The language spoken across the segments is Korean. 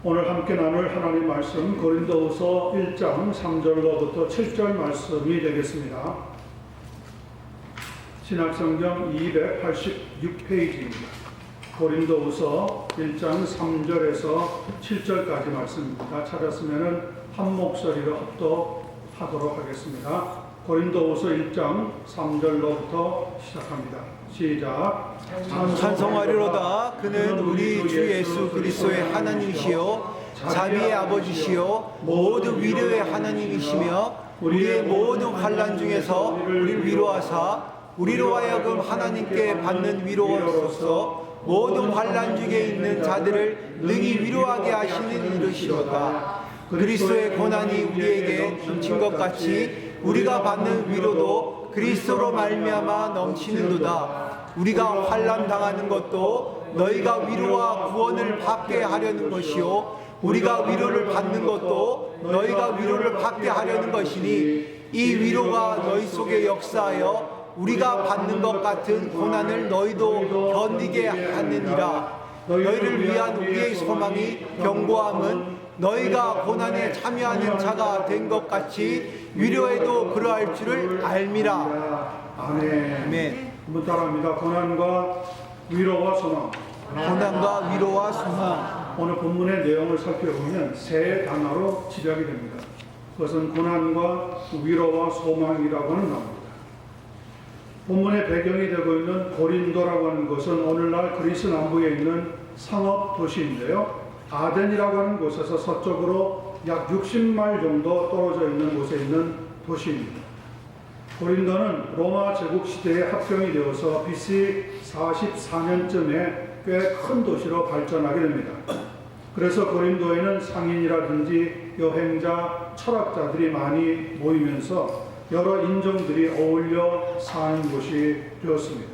오늘 함께 나눌 하나님 말씀 고린도후서 1장 3절로부터 7절 말씀이 되겠습니다. 신약성경 286페이지입니다. 고린도후서 1장 3절에서 7절까지 말씀입니다. 찾았으면 한 목소리로 합독하도록 하겠습니다. 고린도후서 1장 3절로부터 시작합니다. 시작. 찬송하리로다. 그는 우리 주 예수 그리스도의 하나님이시요 자비의 아버지시요 모든 위로의 하나님이시며 우리의 모든 환난 중에서 우리를 위로하사 우리로 하여금 하나님께 받는 위로로서 모든 환난 중에 있는 자들을 능히 위로하게 하시는 이르시로다. 그리스도의 고난이 우리에게 넘친 것 같이 우리가 받는 위로도 그리스도로 말미암아 넘치는도다. 우리가 환난 당하는 것도 너희가 위로와 구원을 받게 하려는 것이요 우리가 위로를 받는 것도 너희가 위로를 받게 하려는 것이니 이 위로가 너희 속에 역사하여 우리가 받는 것 같은 고난을 너희도 견디게 하느니라. 너희를 위한 우리의 소망이 견고함은 너희가 고난에 참여하는 자가 된 것 같이 위로에도 그러할 줄을 알미라. 아멘. 한번 따라합니다. 고난과 위로와 소망. 고난과 위로와 소망. 오늘 본문의 내용을 살펴보면 세 단어로 집약이 됩니다. 그것은 고난과 위로와 소망이라고 하는 단어입니다. 본문의 배경이 되고 있는 고린도라고 하는 것은 오늘날 그리스 남부에 있는 상업 도시인데요. 아덴이라고 하는 곳에서 서쪽으로 약 60마일 정도 떨어져 있는 곳에 있는 도시입니다. 고린도는 로마 제국 시대에 합병이 되어서 BC 44년쯤에 꽤 큰 도시로 발전하게 됩니다. 그래서 고린도에는 상인이라든지 여행자, 철학자들이 많이 모이면서 여러 인종들이 어울려 사는 곳이 되었습니다.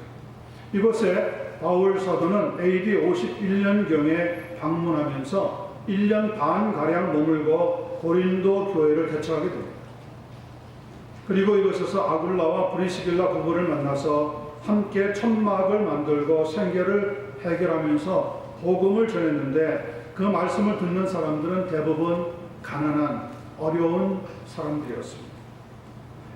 이곳에 바울 사도는 AD 51년경에 방문하면서 1년 반가량 머물고 고린도 교회를 개척하게 됩니다. 그리고 이곳에서 아굴라와 브리스길라 부부를 만나서 함께 천막을 만들고 생계를 해결하면서 복음을 전했는데 그 말씀을 듣는 사람들은 대부분 가난한 어려운 사람들이었습니다.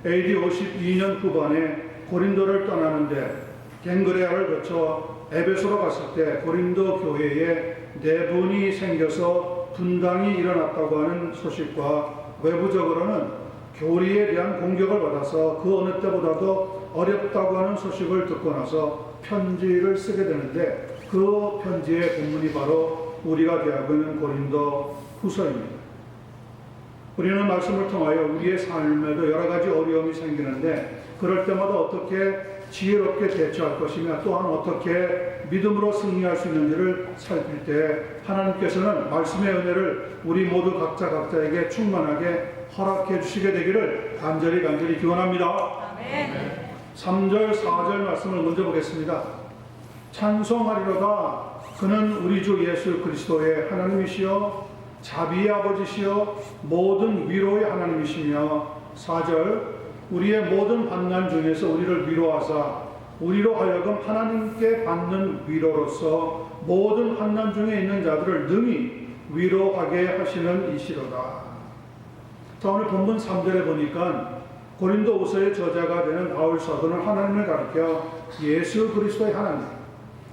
AD 52년 후반에 고린도를 떠나는데 갱그레아를 거쳐 에베소로 갔을 때 고린도 교회에 내분이 생겨서 분당이 일어났다고 하는 소식과 외부적으로는 교리에 대한 공격을 받아서 그 어느 때보다도 어렵다고 하는 소식을 듣고 나서 편지를 쓰게 되는데 그 편지의 본문이 바로 우리가 대하고 있는 고린도 후서입니다. 우리는 말씀을 통하여 우리의 삶에도 여러 가지 어려움이 생기는데 그럴 때마다 어떻게 지혜롭게 대처할 것이며 또한 어떻게 믿음으로 승리할 수 있는지를 살필 때 하나님께서는 말씀의 은혜를 우리 모두 각자에게 충만하게 허락해 주시게 되기를 간절히 기원합니다. 아멘. 3절 4절 말씀을 먼저 보겠습니다. 찬송하리로다. 그는 우리 주 예수 그리스도의 하나님이시여 자비의 아버지시여 모든 위로의 하나님이시며 4절 우리의 모든 환난 중에서 우리를 위로하사 우리로 하여금 하나님께 받는 위로로서 모든 환난 중에 있는 자들을 능히 위로하게 하시는 이시로다. 자, 오늘 본문 3절에 보니까 고린도후서의 저자가 되는 바울 사도는 하나님을 가리켜 예수 그리스도의 하나님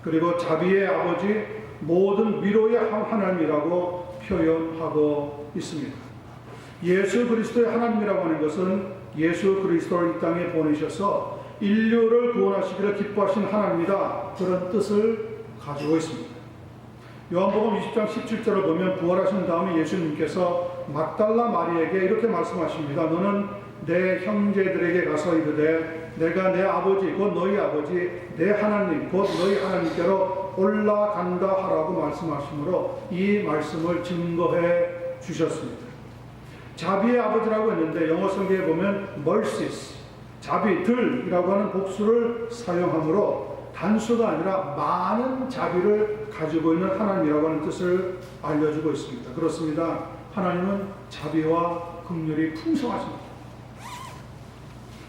그리고 자비의 아버지 모든 위로의 하나님이라고 표현하고 있습니다. 예수 그리스도의 하나님이라고 하는 것은 예수 그리스도를 이 땅에 보내셔서 인류를 구원하시기를 기뻐하신 하나님이다. 그런 뜻을 가지고 있습니다. 요한복음 20장 17절을 보면 부활하신 다음에 예수님께서 막달라 마리에게 이렇게 말씀하십니다. 너는 내 형제들에게 가서 이르되 내가 내 아버지 곧 너희 아버지 내 하나님 곧 너희 하나님께로 올라간다 하라고 말씀하시므로 이 말씀을 증거해 주셨습니다. 자비의 아버지라고 했는데 영어 성경에 보면 mercies, 자비들이라고 하는 복수를 사용하므로 단수가 아니라 많은 자비를 가지고 있는 하나님이라고 하는 뜻을 알려주고 있습니다. 그렇습니다. 하나님은 자비와 긍휼이 풍성하십니다.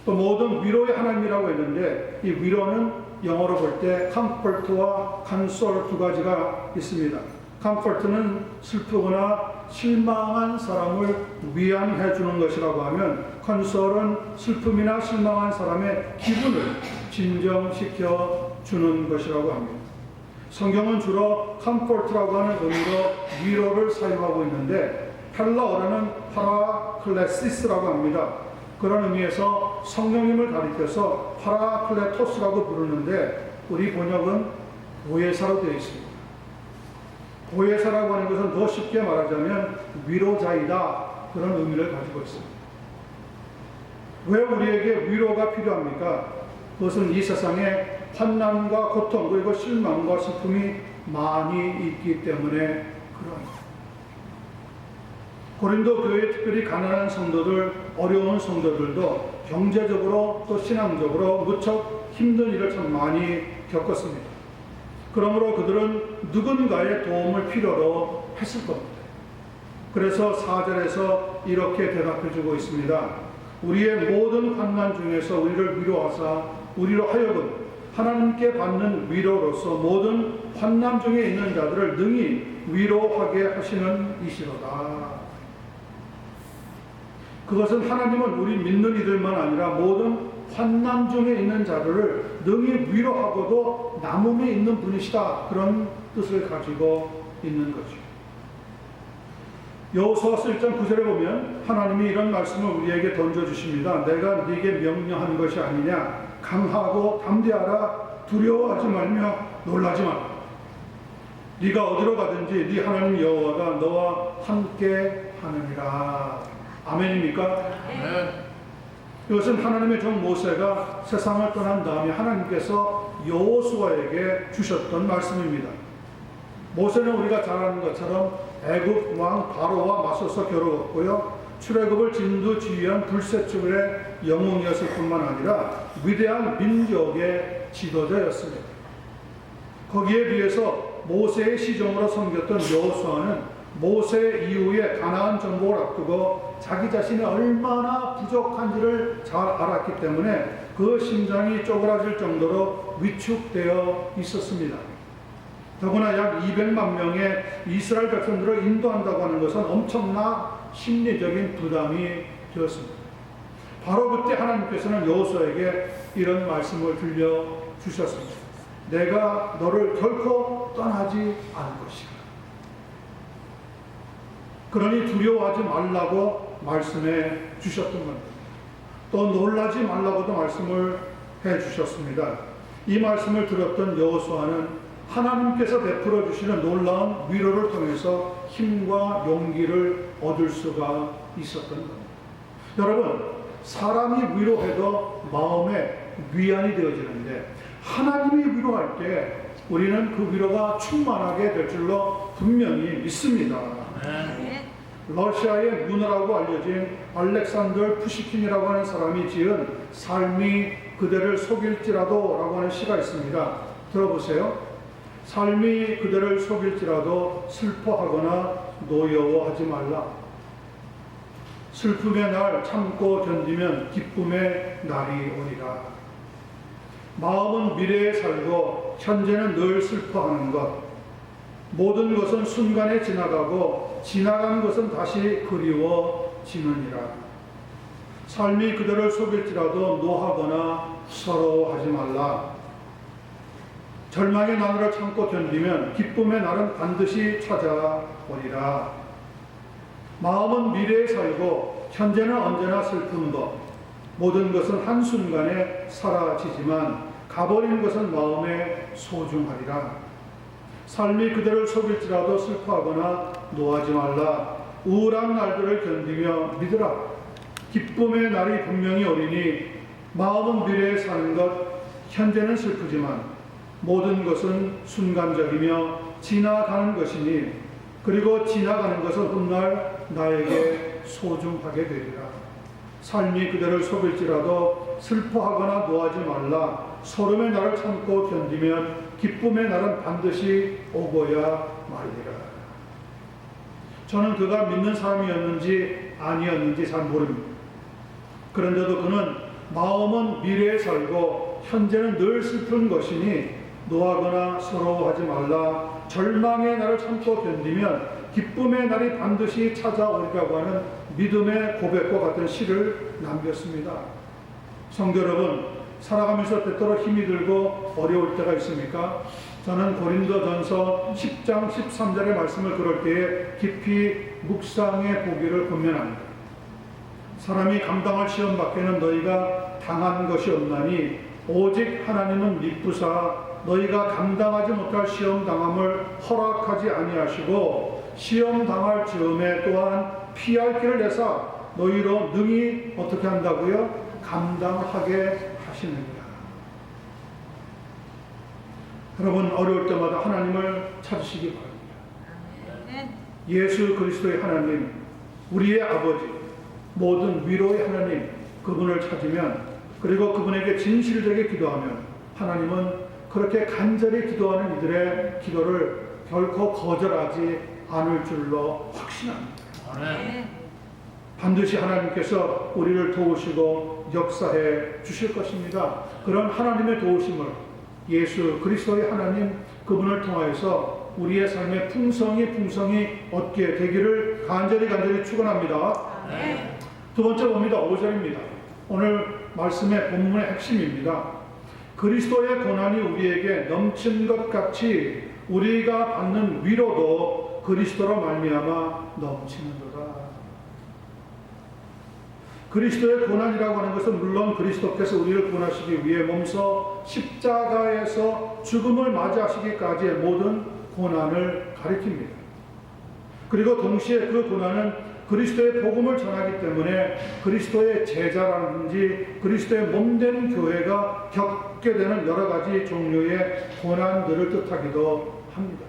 또 모든 위로의 하나님이라고 했는데 이 위로는 영어로 볼 때 comfort와 console 두 가지가 있습니다. 컴포트는 슬프거나 실망한 사람을 위안해 주는 것이라고 하면, 컨솔은 슬픔이나 실망한 사람의 기분을 진정시켜 주는 것이라고 합니다. 성경은 주로 컴포트라고 하는 의미로 위로를 사용하고 있는데, 헬라어로는 파라클레시스라고 합니다. 그런 의미에서 성령님을 가리켜서 파라클레토스라고 부르는데, 우리 번역은 보혜사로 되어 있습니다. 보혜사라고 하는 것은 더 쉽게 말하자면 위로자이다, 그런 의미를 가지고 있습니다. 왜 우리에게 위로가 필요합니까? 그것은 이 세상에 환난과 고통 그리고 실망과 슬픔이 많이 있기 때문에 그러합니다. 고린도 교회에 특별히 가난한 성도들, 어려운 성도들도 경제적으로 또 신앙적으로 무척 힘든 일을 참 많이 겪었습니다. 그러므로 그들은 누군가의 도움을 필요로 했을 겁니다. 그래서 4절에서 이렇게 대답해주고 있습니다. 우리의 모든 환난 중에서 우리를 위로하사 우리로 하여금 하나님께 받는 위로로서 모든 환난 중에 있는 자들을 능히 위로하게 하시는 이시로다. 그것은 하나님은 우리 믿는 이들만 아니라 모든 환난 중에 있는 자들을 능히 위로하고도 남음이 있는 분이시다, 그런 뜻을 가지고 있는 거죠. 여호수아서 1장 9절에 보면 하나님이 이런 말씀을 우리에게 던져주십니다. 내가 네게 명령한 것이 아니냐, 강하고 담대하라, 두려워하지 말며 놀라지 마라. 네가 어디로 가든지 네 하나님 여호와가 너와 함께 하느니라. 아멘입니까? 아멘. 이것은 하나님의 종 모세가 세상을 떠난 다음에 하나님께서 여호수아에게 주셨던 말씀입니다. 모세는 우리가 잘 아는 것처럼 애굽 왕 바로와 맞서서 겨루었고요, 출애굽을 진두지휘한 불세출의 영웅이었을 뿐만 아니라 위대한 민족의 지도자였습니다. 거기에 비해서 모세의 시종으로 섬겼던 여호수아는 모세 이후에 가나안 정복을 앞두고 자기 자신이 얼마나 부족한지를 잘 알았기 때문에 그 심장이 쪼그라질 정도로 위축되어 있었습니다. 더구나 약 200만 명의 이스라엘 백성들을 인도한다고 하는 것은 엄청난 심리적인 부담이 되었습니다. 바로 그때 하나님께서는 여호수아에게 이런 말씀을 들려주셨습니다. 내가 너를 결코 떠나지 않을 것이다. 그러니 두려워하지 말라고 말씀해 주셨던 겁니다. 또 놀라지 말라고도 말씀을 해 주셨습니다. 이 말씀을 들었던 여호수아는 하나님께서 베풀어 주시는 놀라운 위로를 통해서 힘과 용기를 얻을 수가 있었던 겁니다. 여러분, 사람이 위로해도 마음에 위안이 되어지는데 하나님이 위로할 때 우리는 그 위로가 충만하게 될 줄로 분명히 믿습니다. 러시아의 문어라고 알려진 알렉산더 푸시킨이라고 하는 사람이 지은 삶이 그대를 속일지라도 라고 하는 시가 있습니다. 들어보세요. 삶이 그대를 속일지라도 슬퍼하거나 노여워하지 말라. 슬픔의 날 참고 견디면 기쁨의 날이 오리라. 마음은 미래에 살고 현재는 늘 슬퍼하는 것. 모든 것은 순간에 지나가고 지나간 것은 다시 그리워지느니라. 삶이 그대를 속일지라도 노하거나 서러워하지 말라. 절망의 나날을 참고 견디면 기쁨의 날은 반드시 찾아오리라. 마음은 미래에 살고 현재는 언제나 슬픈 것. 모든 것은 한순간에 사라지지만 가버린 것은 마음에 소중하리라. 삶이 그대를 속일지라도 슬퍼하거나 노하지 말라. 우울한 날들을 견디며 믿으라. 기쁨의 날이 분명히 오리니 마음은 미래에 사는 것, 현재는 슬프지만 모든 것은 순간적이며 지나가는 것이니 그리고 지나가는 것은 훗날 나에게 소중하게 되리라. 삶이 그대를 속일지라도 슬퍼하거나 노하지 말라. 소름의 날을 참고 견디면 기쁨의 날은 반드시 오고야 말리라. 저는 그가 믿는 사람이었는지 아니었는지 잘 모릅니다. 그런데도 그는 마음은 미래에 살고 현재는 늘 슬픈 것이니 노하거나 서러워하지 말라. 절망의 날을 참고 견디면 기쁨의 날이 반드시 찾아오리라고 하는 믿음의 고백과 같은 시를 남겼습니다. 성도 여러분, 살아가면서 때때로 힘이 들고 어려울 때가 있습니까? 저는 고린도전서 10장 13절의 말씀을 그럴 때에 깊이 묵상해 보기를 권면합니다. 사람이 감당할 시험 밖에는 너희가 당한 것이 없나니 오직 하나님은 미쁘사 너희가 감당하지 못할 시험 당함을 허락하지 아니하시고 시험 당할 즈음에 또한 피할 길을 내사 너희로 능히 어떻게 한다고요? 감당하게 하시느니라. 여러분, 어려울 때마다 하나님을 찾으시기 바랍니다. 예수 그리스도의 하나님, 우리의 아버지, 모든 위로의 하나님, 그분을 찾으면, 그리고 그분에게 진실되게 기도하면 하나님은 그렇게 간절히 기도하는 이들의 기도를 결코 거절하지 않을 줄로 확신합니다. 반드시 하나님께서 우리를 도우시고 역사해 주실 것입니다. 그런 하나님의 도우심을 예수 그리스도의 하나님, 그분을 통하여서 우리의 삶의 풍성이 얻게 되기를 간절히 축원합니다. 두 번째 봅니다. 5절입니다. 오늘 말씀의 본문의 핵심입니다. 그리스도의 고난이 우리에게 넘친 것 같이 우리가 받는 위로도 그리스도로 말미암아 넘치는도다. 그리스도의 고난이라고 하는 것은 물론 그리스도께서 우리를 구원하시기 위해 몸소 십자가에서 죽음을 맞이하시기까지의 모든 고난을 가리킵니다. 그리고 동시에 그 고난은 그리스도의 복음을 전하기 때문에 그리스도의 제자라든지 그리스도의 몸된 교회가 겪게 되는 여러 가지 종류의 고난들을 뜻하기도 합니다.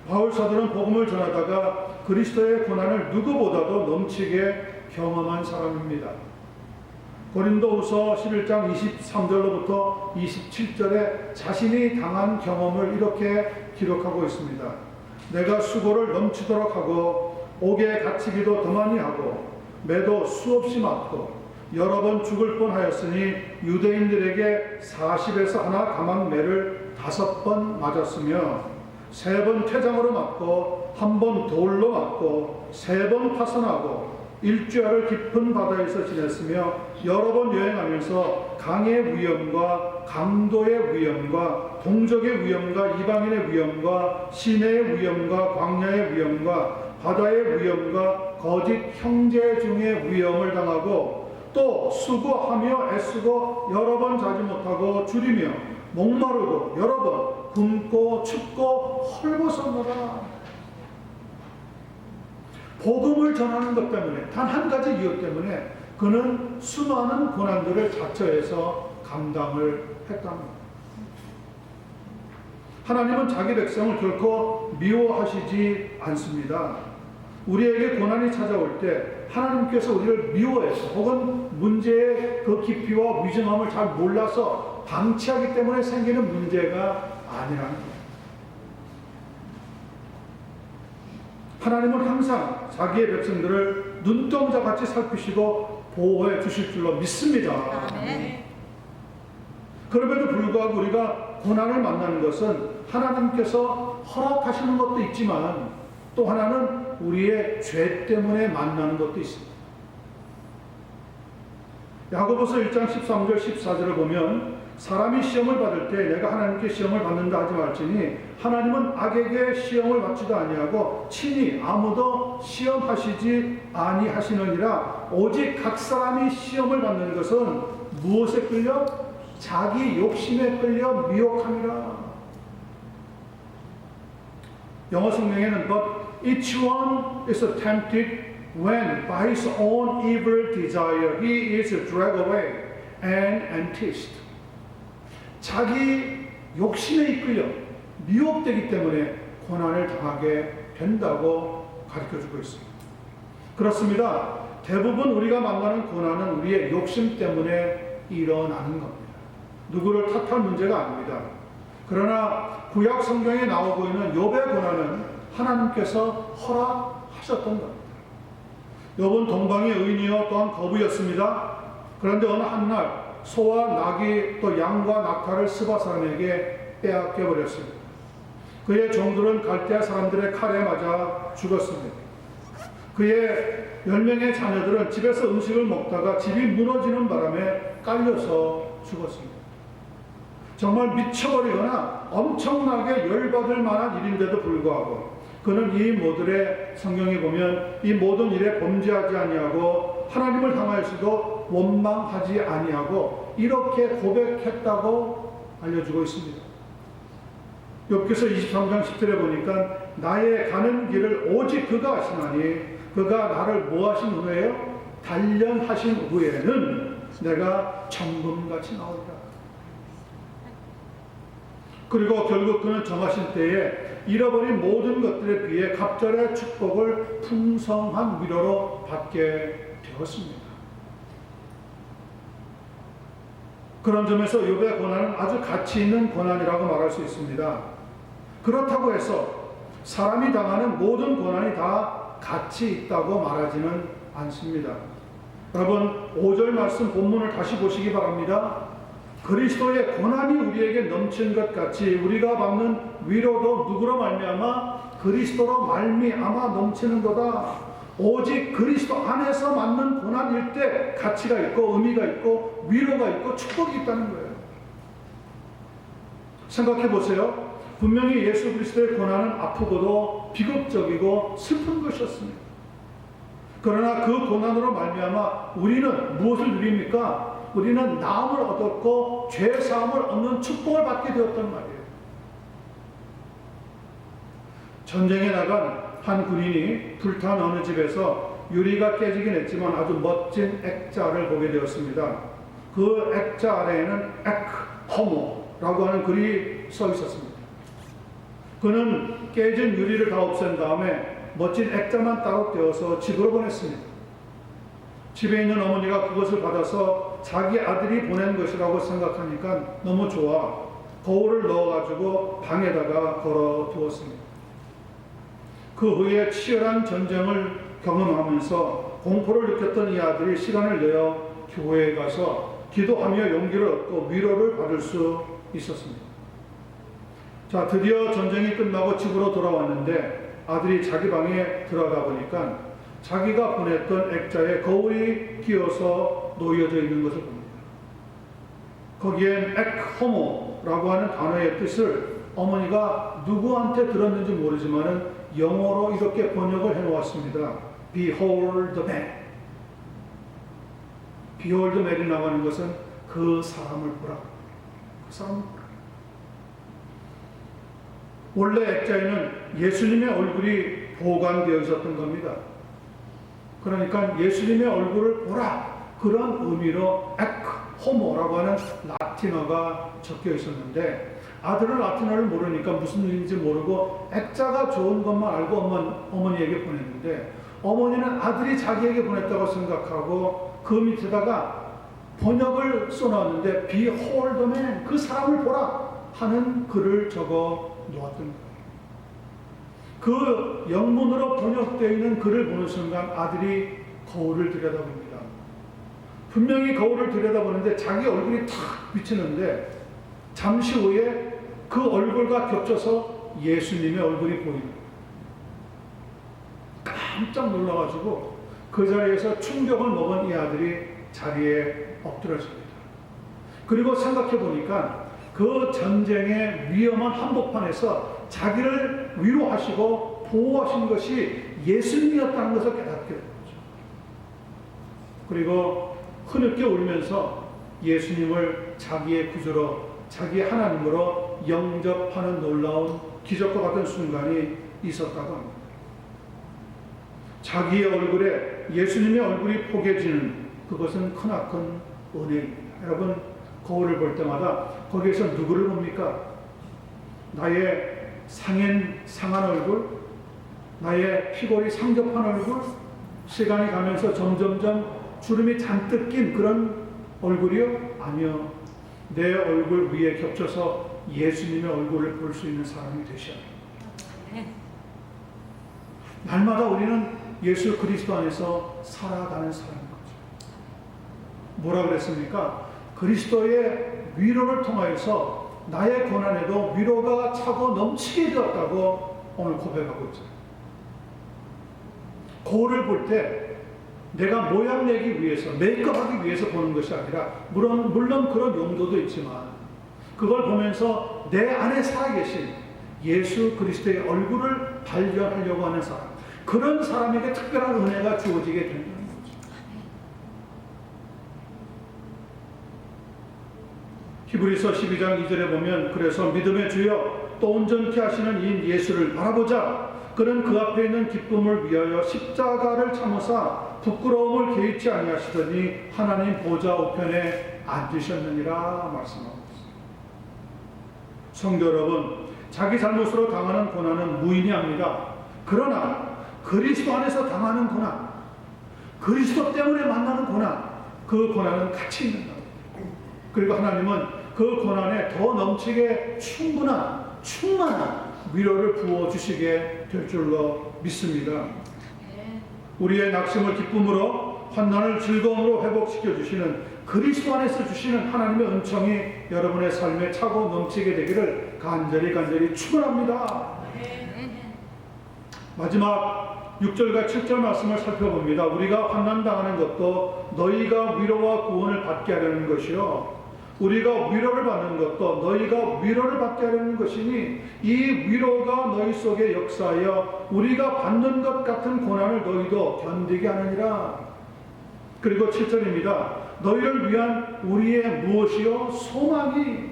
바울 사도는 복음을 전하다가 그리스도의 고난을 누구보다도 넘치게 경험한 사람입니다. 고린도후서 11장 23절로부터 27절에 자신이 당한 경험을 이렇게 기록하고 있습니다. 내가 수고를 넘치도록 하고 옥에 갇히기도 더 많이 하고 매도 수없이 맞고 여러 번 죽을 뻔하였으니 유대인들에게 40에서 하나 감한 매를 5번 맞았으며 3번 퇴장으로 맞고 1번 돌로 맞고 3번 파선하고 일주일을 깊은 바다에서 지냈으며 여러 번 여행하면서 강의 위험과 강도의 위험과 동족의 위험과 이방인의 위험과 시내의 위험과 광야의 위험과 바다의 위험과 거짓 형제 중의 위험을 당하고 또 수고하며 애쓰고 여러 번 자지 못하고 줄이며 목마르고 여러 번 굶고 춥고 헐벗었노라. 복음을 전하는 것 때문에, 단 한 가지 이유 때문에 그는 수많은 고난들을 자처해서 감당을 했답니다. 하나님은 자기 백성을 결코 미워하시지 않습니다. 우리에게 고난이 찾아올 때 하나님께서 우리를 미워해서 혹은 문제의 그 깊이와 위중함을 잘 몰라서 방치하기 때문에 생기는 문제가 아니라는 거예요. 하나님은 항상 자기의 백성들을 눈동자같이 살피시고 보호해 주실 줄로 믿습니다. 그럼에도 불구하고 우리가 고난을 만나는 것은 하나님께서 허락하시는 것도 있지만 또 하나는 우리의 죄 때문에 만나는 것도 있습니다. 야고보서 1장 13절 14절을 보면 사람이 시험을 받을 때 내가 하나님께 시험을 받는다 하지 말지니 하나님은 악에게 시험을 받지도 아니하고 친히 아무도 시험하시지 아니하시느니라. 오직 각 사람이 시험을 받는 것은 무엇에 끌려? 자기 욕심에 끌려 미혹함이라. 영어 성경에는 But each one is tempted when by his own evil desire he is dragged away and enticed. 자기 욕심에 이끌려 미혹되기 때문에 고난을 당하게 된다고 가르쳐주고 있습니다. 그렇습니다. 대부분 우리가 만나는 고난은 우리의 욕심 때문에 일어나는 겁니다. 누구를 탓할 문제가 아닙니다. 그러나 구약 성경에 나오고 있는 욥의 고난은 하나님께서 허락하셨던 겁니다. 욥은 동방의 의인이요 또한 거부였습니다. 그런데 어느 한날 소와 낙이 또 양과 낙타를 스바 사람에게 빼앗겨 버렸습니다. 그의 종들은 갈대아 사람들의 칼에 맞아 죽었습니다. 그의 10명의 자녀들은 집에서 음식을 먹다가 집이 무너지는 바람에 깔려서 죽었습니다. 정말 미쳐버리거나 엄청나게 열받을 만한 일인데도 불구하고 그는 이 모델의 성경에 보면 이 모든 일에 범죄하지 아니하고 하나님을 향하여서도 원망하지 아니하고 이렇게 고백했다고 알려주고 있습니다. 욥기서 23장 10절에 보니까 나의 가는 길을 오직 그가 아시나니 그가 나를 뭐 하신 후에요? 단련하신 후에는 내가 천금같이 나오리라. 그리고 결국 그는 정하신 때에 잃어버린 모든 것들에 비해 갑절의 축복을 풍성한 위로로 받게 되었습니다. 그런 점에서 욥의 고난은 아주 가치 있는 고난이라고 말할 수 있습니다. 그렇다고 해서 사람이 당하는 모든 고난이 다 가치 있다고 말하지는 않습니다. 여러분 5절 말씀 본문을 다시 보시기 바랍니다. 그리스도의 고난이 우리에게 넘친 것 같이 우리가 받는 위로도 누구로 말미암아 그리스도로 말미암아 넘치는도다. 오직 그리스도 안에서 맞는 고난일 때 가치가 있고 의미가 있고 위로가 있고 축복이 있다는 거예요. 생각해 보세요. 분명히 예수 그리스도의 고난은 아프고도 비극적이고 슬픈 것이었습니다. 그러나 그 고난으로 말미암아 우리는 무엇을 누립니까? 우리는 나음을 얻었고 죄사함을 얻는 축복을 받게 되었단 말이에요. 전쟁에 나간 한 군인이 불탄 어느 집에서 유리가 깨지긴 했지만 아주 멋진 액자를 보게 되었습니다. 그 액자 아래에는 에크호모라고 하는 글이 써 있었습니다. 그는 깨진 유리를 다 없앤 다음에 멋진 액자만 따로 떼어서 집으로 보냈습니다. 집에 있는 어머니가 그것을 받아서 자기 아들이 보낸 것이라고 생각하니까 너무 좋아 거울을 넣어가지고 방에다가 걸어두었습니다. 그 후에 치열한 전쟁을 경험하면서 공포를 느꼈던 이 아들이 시간을 내어 교회에 가서 기도하며 용기를 얻고 위로를 받을 수 있었습니다. 자, 드디어 전쟁이 끝나고 집으로 돌아왔는데 아들이 자기 방에 들어가 보니까 자기가 보냈던 액자에 거울이 끼어서 놓여져 있는 것을 봅니다. 거기엔 ekhomo라고 하는 단어의 뜻을 어머니가 누구한테 들었는지 모르지만 영어로 이렇게 번역을 해놓았습니다. Behold the man. Behold the man이라고 하는 것은 그 사람을 보라. 그 사람을 보라. 원래 액자에는 예수님의 얼굴이 보관되어 있었던 겁니다. 그러니까 예수님의 얼굴을 보라. 그런 의미로 ekhomo라고 하는 라틴어가 적혀 있었는데 아들은 라틴어를 모르니까 무슨 일인지 모르고 액자가 좋은 것만 알고 어머니에게 보냈는데 어머니는 아들이 자기에게 보냈다고 생각하고 그 밑에다가 번역을 써놨는데 Behold the man, 그 사람을 보라 하는 글을 적어 놓았던 거예요. 그 영문으로 번역되어 있는 글을 보는 순간 아들이 거울을 들여다봅니다. 분명히 거울을 들여다보는데 자기 얼굴이 탁 비치는데 잠시 후에 그 얼굴과 겹쳐서 예수님의 얼굴이 보입니다. 깜짝 놀라가지고 그 자리에서 충격을 먹은 이 아들이 자리에 엎드려집니다. 그리고 생각해 보니까 그 전쟁의 위험한 한복판에서 자기를 위로하시고 보호하신 것이 예수님이었다는 것을 깨닫게 된 거죠. 그리고 흐느껴 울면서 예수님을 자기의 구주로 자기 하나님으로 영접하는 놀라운 기적과 같은 순간이 있었다고 합니다. 자기의 얼굴에 예수님의 얼굴이 포개지는 그것은 크나큰 은혜입니다. 여러분 거울을 볼 때마다 거기에서 누구를 봅니까? 나의 상한 얼굴? 나의 피골이 상접한 얼굴? 시간이 가면서 점점점 주름이 잔뜩 낀 그런 얼굴이요? 아니요. 내 얼굴 위에 겹쳐서 예수님의 얼굴을 볼 수 있는 사람이 되셔야 합니다. 날마다 우리는 예수 그리스도 안에서 살아가는 사람인 거죠. 뭐라 그랬습니까? 그리스도의 위로를 통하여서 나의 고난에도 위로가 차고 넘치게 되었다고 오늘 고백하고 있죠. 거울을 볼 때 내가 모양 내기 위해서, 메이크업하기 위해서 보는 것이 아니라 물론 그런 용도도 있지만 그걸 보면서 내 안에 살아계신 예수 그리스도의 얼굴을 발견하려고 하는 사람, 그런 사람에게 특별한 은혜가 주어지게 된다는 거죠. 히브리서 12장 2절에 보면 그래서 믿음의 주여 또 온전케 하시는 이 예수를 바라보자. 그는 그 앞에 있는 기쁨을 위하여 십자가를 참으사 부끄러움을 개의치 아니하시더니 하나님 보좌 우편에 앉으셨느니라 말씀하고 있습니다. 성도 여러분, 자기 잘못으로 당하는 고난은 무의미합니다. 그러나 그리스도 안에서 당하는 고난, 그리스도 때문에 만나는 고난, 그 고난은 가치 있는 겁니다. 그리고 하나님은 그 고난에 더 넘치게 충만한 위로를 부어주시게 될 줄로 믿습니다. 우리의 낙심을 기쁨으로, 환난을 즐거움으로 회복시켜 주시는 그리스도 안에서 주시는 하나님의 은총이 여러분의 삶에 차고 넘치게 되기를 간절히 축원합니다. 마지막 6절과 7절 말씀을 살펴봅니다. 우리가 환난당하는 것도 너희가 위로와 구원을 받게 하려는 것이요, 우리가 위로를 받는 것도 너희가 위로를 받게 하려는 것이니 이 위로가 너희 속에 역사하여 우리가 받는 것 같은 고난을 너희도 견디게 하느니라. 그리고 7절입니다. 너희를 위한 우리의 무엇이요? 소망이.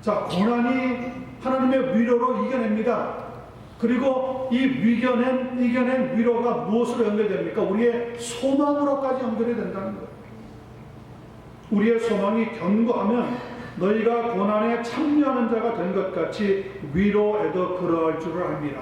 자, 고난이 하나님의 위로로 이겨냅니다. 그리고 이 이겨낸 위로가 무엇으로 연결됩니까? 우리의 소망으로까지 연결이 된다는 거예요. 우리의 소망이 견고하면 너희가 고난에 참여하는 자가 된 것 같이 위로에도 그러할 줄을 압니다.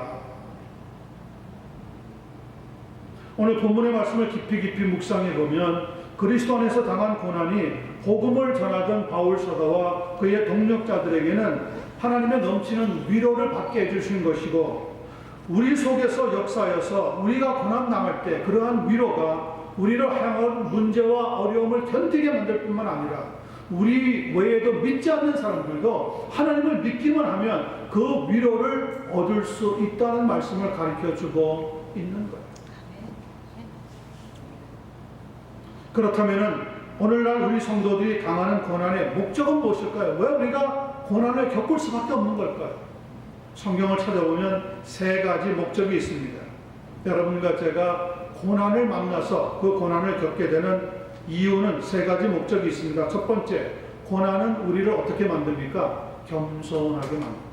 오늘 본문의 말씀을 깊이 묵상해 보면 그리스도 안에서 당한 고난이 복음을 전하던 바울 사도와 그의 동력자들에게는 하나님의 넘치는 위로를 받게 해주신 것이고, 우리 속에서 역사하여서 우리가 고난 당할 때 그러한 위로가 우리를 향한 문제와 어려움을 견디게 만들 뿐만 아니라 우리 외에도 믿지 않는 사람들도 하나님을 믿기만 하면 그 위로를 얻을 수 있다는 말씀을 가르쳐주고 있는 거예요. 그렇다면 오늘날 우리 성도들이 당하는 고난의 목적은 무엇일까요? 왜 우리가 고난을 겪을 수밖에 없는 걸까요? 성경을 찾아보면 세 가지 목적이 있습니다. 여러분과 제가 고난을 만나서 그 고난을 겪게 되는 이유는 세 가지 목적이 있습니다. 첫 번째, 고난은 우리를 어떻게 만듭니까? 겸손하게 만듭니다.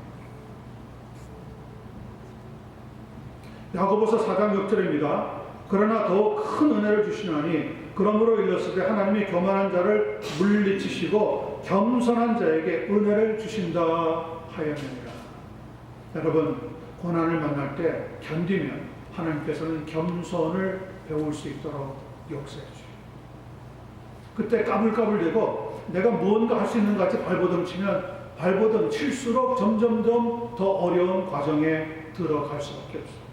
야고보서 4장 6절입니다. 그러나 더 큰 은혜를 주시나니 그러므로 일렀을 때 하나님이 교만한 자를 물리치시고 겸손한 자에게 은혜를 주신다 하였느니라. 여러분, 고난을 만날 때 견디면 하나님께서는 겸손을 배울 수 있도록 역사해 주셔요. 그때 까불까불대고 내가 무언가 할 수 있는 것 같이 발버둥 치면 발버둥 칠수록 점점점 더 어려운 과정에 들어갈 수밖에 없어요.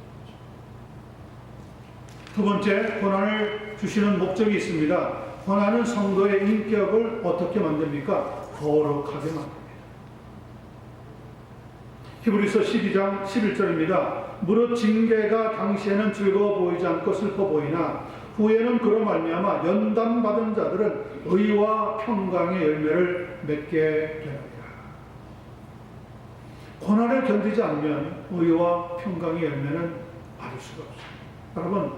두 번째, 고난을 주시는 목적이 있습니다. 고난은 성도의 인격을 어떻게 만듭니까? 거룩하게 만듭니다. 히브리서 12장 11절입니다. 무릇 징계가 당시에는 즐거워 보이지 않고 슬퍼 보이나 후에는 그로 말미암아 연단받은 자들은 의와 평강의 열매를 맺게 되느니라. 고난을 견디지 않으면 의와 평강의 열매는 받을 수가 없습니다. 여러분,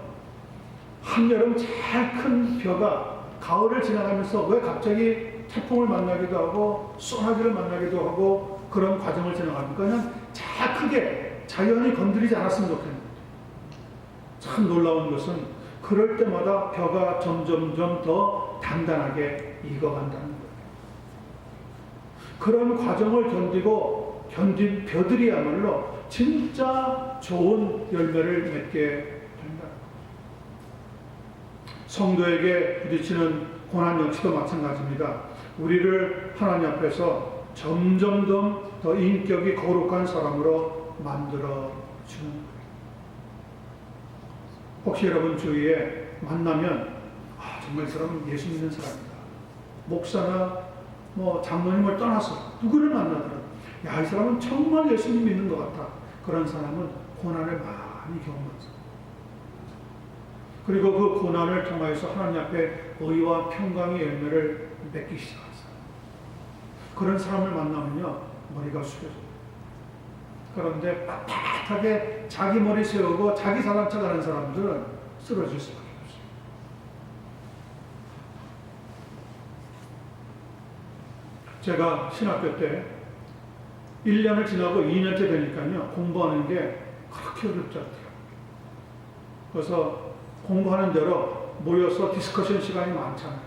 한여름 제일 큰 벼가 가을을 지나가면서 왜 갑자기 태풍을 만나기도 하고 소나기를 만나기도 하고 그런 과정을 지나갑니까? 그냥 제일 크게 자연이 건드리지 않았으면 좋겠는데, 참 놀라운 것은 그럴 때마다 벼가 점점점 더 단단하게 익어간다는 거예요. 그런 과정을 견딘 벼들이야말로 진짜 좋은 열매를 맺게 된다. 성도에게 부딪히는 고난 역시도 마찬가지입니다. 우리를 하나님 앞에서 점점점 더 인격이 거룩한 사람으로 만들어 주는 거예요. 혹시 여러분 주위에 만나면 정말 이 사람은 예수 믿는 사람이다, 목사나 뭐 장모님을 떠나서 누구를 만나더라도 야, 이 사람은 정말 예수님 믿는 것 같다. 그런 사람은 고난을 많이 경험하죠. 그리고 그 고난을 통하여서 하나님 앞에 의와 평강의 열매를 맺기 시작하죠. 그런 사람을 만나면요, 머리가 숙여져요. 그런데 빳빳하게 자기 머리 세우고 자기 사람 척하는 사람들은 쓰러질 수밖에 없어요. 제가 신학교 때 1년을 지나고 2년째 되니까요, 공부하는 게 그렇게 어렵지 않더라고요. 그래서 공부하는 대로 모여서 디스커션 시간이 많잖아요.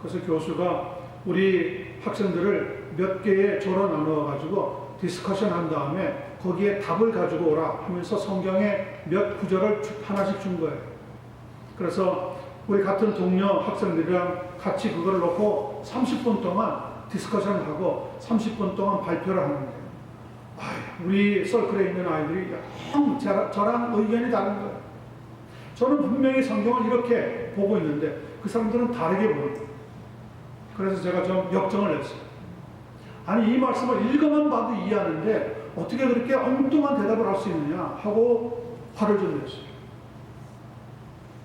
그래서 교수가 우리 학생들을 몇 개의 조로 나누어 가지고 디스커션 한 다음에 거기에 답을 가지고 오라 하면서 성경에 몇 구절을 하나씩 준 거예요. 그래서 우리 같은 동료 학생들이랑 같이 그걸 놓고 30분 동안 디스커션을 하고 30분 동안 발표를 하는데, 우리 서클에 있는 아이들이 영 저랑 의견이 다른 거예요. 저는 분명히 성경을 이렇게 보고 있는데 그 사람들은 다르게 보는 거예요. 그래서 제가 좀 역정을 냈어요. 아니, 이 말씀을 읽어만 봐도 이해하는데 어떻게 그렇게 엉뚱한 대답을 할 수 있느냐 하고 화를 좀 냈어요.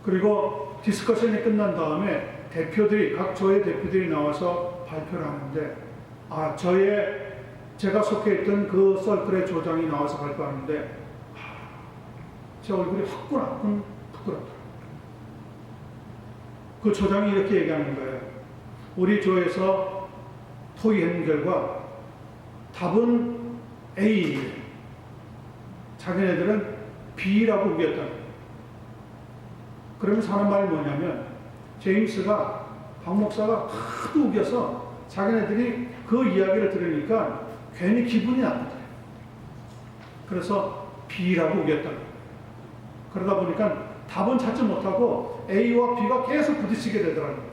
그리고 디스커션이 끝난 다음에 대표들이, 각 조의 대표들이 나와서 발표를 하는데, 제가 속해 있던 그 서클의 조장이 나와서 발표하는데, 제 얼굴이 화끈화끈 부끄럽더라고요. 그 조장이 이렇게 얘기하는 거예요. 우리 조에서 토의한 결과 답은 A예요. 자기네들은 B라고 우겼다는 거예요. 그러면서 하는 말이 뭐냐면, 제임스가, 박 목사가 하도 우겨서 자기네들이 그 이야기를 들으니까 괜히 기분이 나쁘다. 그래서 B라고 우겼다는 거예요. 그러다 보니까 답은 찾지 못하고 A와 B가 계속 부딪히게 되더라고요.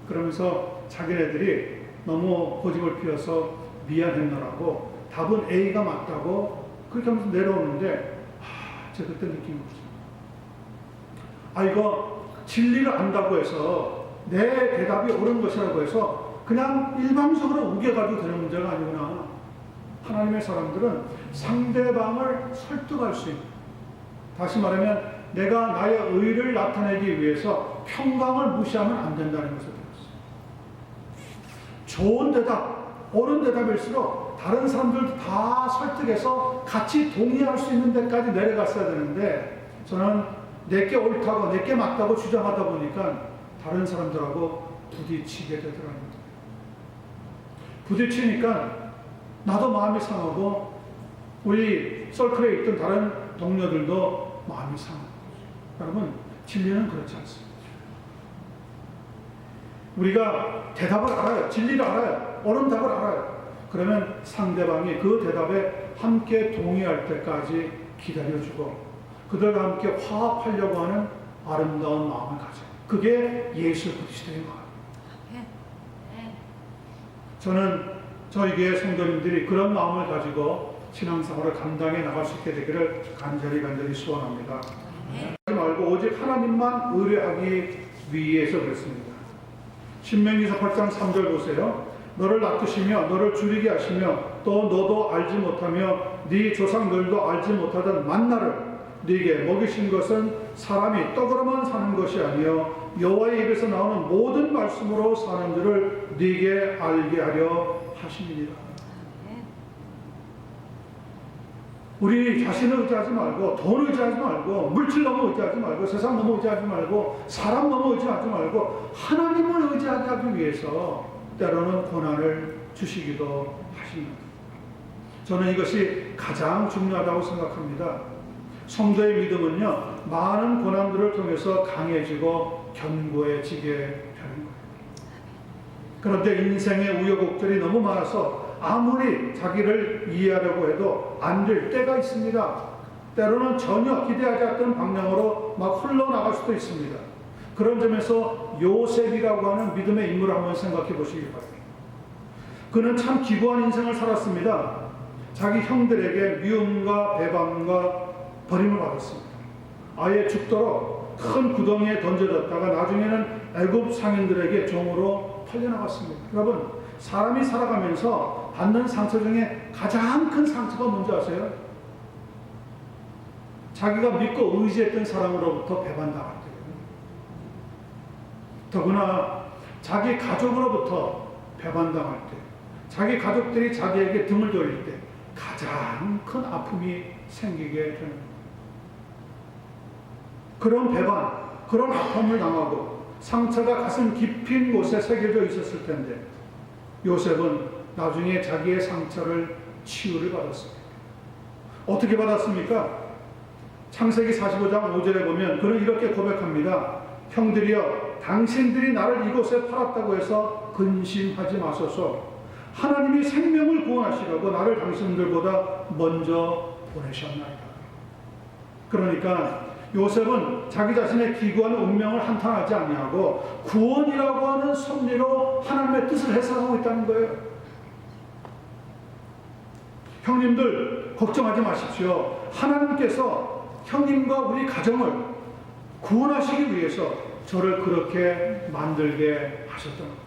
그러면서 자기네들이 너무 고집을 피워서 미안했노라고 답은 A가 맞다고 그렇게 하면서 내려오는데, 제가 그때 느낀 거죠. 이거 진리를 안다고 해서 내 대답이 옳은 것이라고 해서 그냥 일방적으로 우겨가지고 되는 문제가 아니구나. 하나님의 사람들은 상대방을 설득할 수 있는, 다시 말하면 내가 나의 의를 나타내기 위해서 평강을 무시하면 안 된다는 것을 배웠어요. 좋은 대답, 옳은 대답일수록 다른 사람들도 다 설득해서 같이 동의할 수 있는 데까지 내려갔어야 되는데, 저는 내게 옳다고 내게 맞다고 주장하다 보니까 다른 사람들하고 부딪히게 되더랍니다. 부딪히니까 나도 마음이 상하고 우리 서클에 있던 다른 동료들도 마음이 상하고. 여러분, 진리는 그렇지 않습니다. 우리가 대답을 알아요. 진리를 알아요. 옳은 답을 알아요. 그러면 상대방이 그 대답에 함께 동의할 때까지 기다려주고 그들과 함께 화합하려고 하는 아름다운 마음을 가져요. 그게 예수 그리스도의 마음입니다. 저는 저희 교회 성도님들이 그런 마음을 가지고 신앙생활을 감당해 나갈 수 있게 되기를 간절히 소원합니다. 하지 말고 오직 하나님만 의뢰하기 위해서 그랬습니다. 신명기서 8장 3절 보세요. 너를 놔두시며 너를 줄이게 하시며 또 너도 알지 못하며 네 조상들도 알지 못하던 만나를 네게 먹이신 것은 사람이 떡으로만 사는 것이 아니요 여호와의 입에서 나오는 모든 말씀으로 사는 줄을 네게 알게 하려 하심이니라. 우리 자신을 의지하지 말고 돈 의지하지 말고 물질 너무 의지하지 말고 세상 너무 의지하지 말고 사람 너무 의지하지 말고 하나님을 의지하게 하기 위해서 때로는 고난을 주시기도 하십니다. 저는 이것이 가장 중요하다고 생각합니다. 성도의 믿음은요, 많은 고난들을 통해서 강해지고 견고해지게 되는 거예요. 그런데 인생의 우여곡절이 너무 많아서 아무리 자기를 이해하려고 해도 안 될 때가 있습니다. 때로는 전혀 기대하지 않던 방향으로 막 흘러나갈 수도 있습니다. 그런 점에서 요셉이라고 하는 믿음의 인물을 한번 생각해 보시기 바랍니다. 그는 참 기구한 인생을 살았습니다. 자기 형들에게 미움과 배반과 버림을 받았습니다. 아예 죽도록 큰 구덩이에 던져졌다가 나중에는 애굽 상인들에게 종으로 팔려나갔습니다. 여러분, 사람이 살아가면서 받는 상처 중에 가장 큰 상처가 뭔지 아세요? 자기가 믿고 의지했던 사람으로부터 배반당할 때거든요. 더구나 자기 가족으로부터 배반당할 때, 자기 가족들이 자기에게 등을 돌릴 때 가장 큰 아픔이 생기게 되는 겁니다. 그런 배반, 그런 아픔을 당하고 상처가 가슴 깊은 곳에 새겨져 있었을 텐데 요셉은 나중에 자기의 상처를 치유를 받았습니다. 어떻게 받았습니까? 창세기 45장 5절에 보면 그는 이렇게 고백합니다. 형들이여, 당신들이 나를 이곳에 팔았다고 해서 근심하지 마소서. 하나님이 생명을 구원하시려고 나를 당신들보다 먼저 보내셨나이다. 그러니까 요셉은 자기 자신의 기구한 운명을 한탄하지 아니하고 구원이라고 하는 섭리로 하나님의 뜻을 해석하고 있다는 거예요. 형님들 걱정하지 마십시오. 하나님께서 형님과 우리 가정을 구원하시기 위해서 저를 그렇게 만들게 하셨던 겁니다.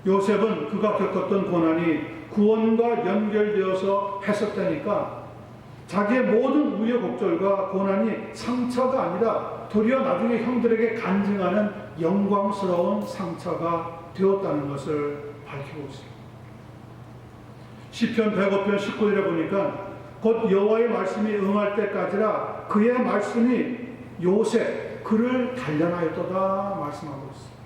요셉은 그가 겪었던 고난이 구원과 연결되어서 해석되니까 자기의 모든 우여곡절과 고난이 상처가 아니라 도리어 나중에 형들에게 간증하는 영광스러운 상처가 되었다는 것을 밝히고 있습니다. 시편 105편 19절에 보니까 곧 여호와의 말씀이 응할 때까지라 그의 말씀이 요셉 그를 단련하였도다 말씀하고 있습니다.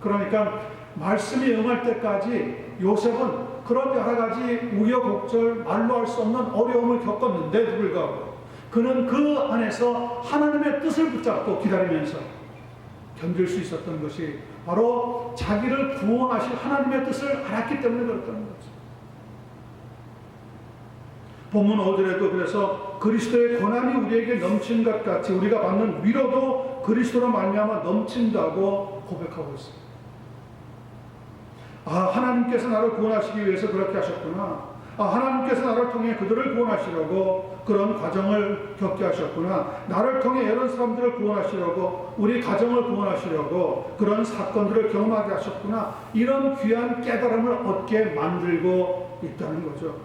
그러니까 말씀이 응할 때까지 요셉은 그런 여러 가지 우여곡절, 말로 할 수 없는 어려움을 겪었는데도 불구하고 그는 그 안에서 하나님의 뜻을 붙잡고 기다리면서 견딜 수 있었던 것이 바로 자기를 구원하실 하나님의 뜻을 알았기 때문에 그렇다는 거죠. 본문 5절에도 그래서 그리스도의 고난이 우리에게 넘친 것 같이 우리가 받는 위로도 그리스도로 말미암아 넘친다고 고백하고 있습니다. 아, 하나님께서 나를 구원하시기 위해서 그렇게 하셨구나. 아, 하나님께서 나를 통해 그들을 구원하시려고 그런 과정을 겪게 하셨구나. 나를 통해 여러 사람들을 구원하시려고, 우리 가정을 구원하시려고 그런 사건들을 경험하게 하셨구나. 이런 귀한 깨달음을 얻게 만들고 있다는 거죠.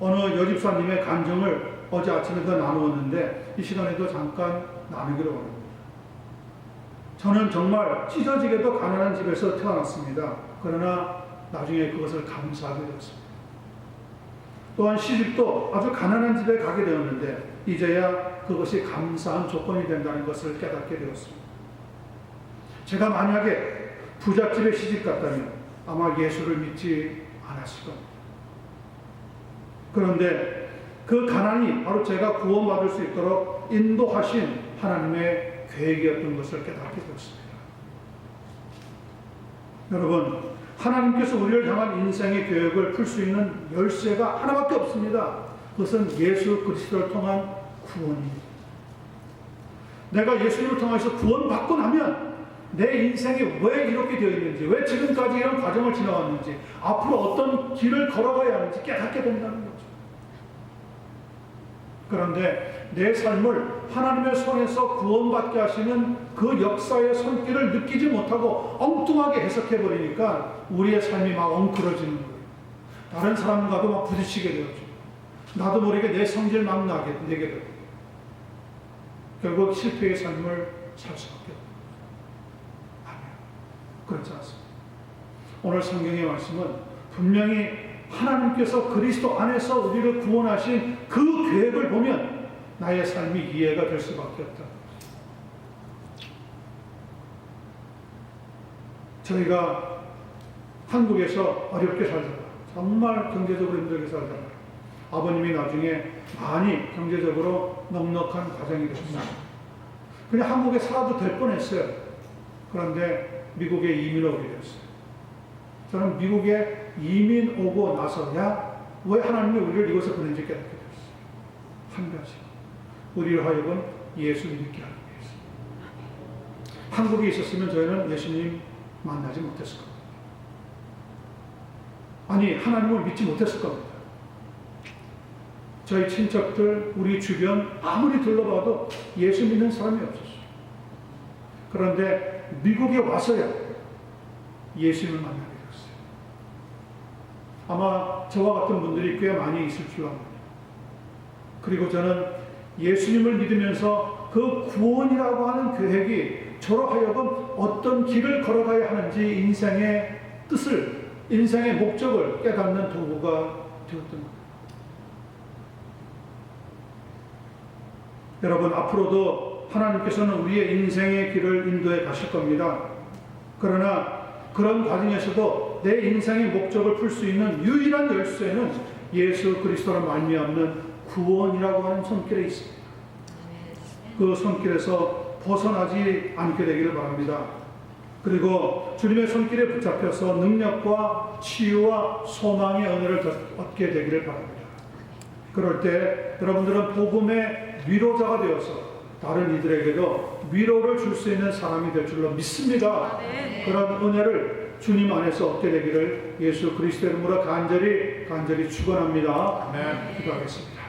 어느 여집사님의 간증을 어제 아침에 나누었는데 이 시간에도 잠깐 나누기로 합니다. 저는 정말 찢어지게도 가난한 집에서 태어났습니다. 그러나 나중에 그것을 감사하게 되었습니다. 또한 시집도 아주 가난한 집에 가게 되었는데 이제야 그것이 감사한 조건이 된다는 것을 깨닫게 되었습니다. 제가 만약에 부잣집에 시집 갔다면 아마 예수를 믿지 않았을 겁니다. 그런데 그 가난이 바로 제가 구원받을 수 있도록 인도하신 하나님의 계획이었던 것을 깨닫게 되었습니다. 여러분, 하나님께서 우리를 향한 인생의 계획을 풀 수 있는 열쇠가 하나밖에 없습니다. 그것은 예수 그리스도를 통한 구원입니다. 내가 예수님을 통해서 구원받고 나면 내 인생이 왜 이렇게 되어 있는지, 왜 지금까지 이런 과정을 지나왔는지, 앞으로 어떤 길을 걸어가야 하는지 깨닫게 된다는 거죠. 그런데 내 삶을 하나님의 손에서 구원받게 하시는 그 역사의 손길을 느끼지 못하고 엉뚱하게 해석해버리니까 우리의 삶이 막 엉클어지는 거예요. 다른 사람과도 막 부딪히게 되어지고 나도 모르게 내 성질 막 내게 되고 결국 실패의 삶을 살 수밖에 없어요. 아멘. 그렇지 않습니다. 오늘 성경의 말씀은 분명히 하나님께서 그리스도 안에서 우리를 구원하신 그 계획을 보면 나의 삶이 이해가 될 수밖에 없다. 저희가 한국에서 어렵게 살다가 정말 경제적으로 힘들게 살다가 아버님이 나중에 많이 경제적으로 넉넉한 가정이 되셨습니다. 그냥 한국에 살아도 될 뻔했어요. 그런데 미국에 이민 오게 되었어요. 저는 미국에 이민 오고 나서야 왜 하나님이 우리를 이곳에 보낸지 깨닫게 되었어요. 한 가지, 우리를 하여금 예수 믿게 하기 위해서. 한국에 있었으면 저희는 예수님 만나지 못했을 겁니다. 아니, 하나님을 믿지 못했을 겁니다. 저희 친척들, 우리 주변 아무리 둘러봐도 예수 믿는 사람이 없었어요. 그런데 미국에 와서야 예수님을 만나게 되었어요. 아마 저와 같은 분들이 꽤 많이 있을 줄 압니다. 그리고 저는 예수님을 믿으면서 그 구원이라고 하는 계획이 저로 하여금 어떤 길을 걸어가야 하는지 인생의 뜻을, 인생의 목적을 깨닫는 도구가 되었던 겁니다. 여러분, 앞으로도 하나님께서는 우리의 인생의 길을 인도해 가실 겁니다. 그러나 그런 과정에서도 내 인생의 목적을 풀 수 있는 유일한 열쇠는 예수 그리스도로 말미암는 구원이라고 하는 손길에 있습니다. 그 손길에서 벗어나지 않게 되기를 바랍니다. 그리고 주님의 손길에 붙잡혀서 능력과 치유와 소망의 은혜를 얻게 되기를 바랍니다. 그럴 때 여러분들은 복음의 위로자가 되어서 다른 이들에게도 위로를 줄 수 있는 사람이 될 줄로 믿습니다. 그런 은혜를 주님 안에서 얻게 되기를 예수 그리스도의 이름으로 간절히 축원합니다. 기도하겠습니다.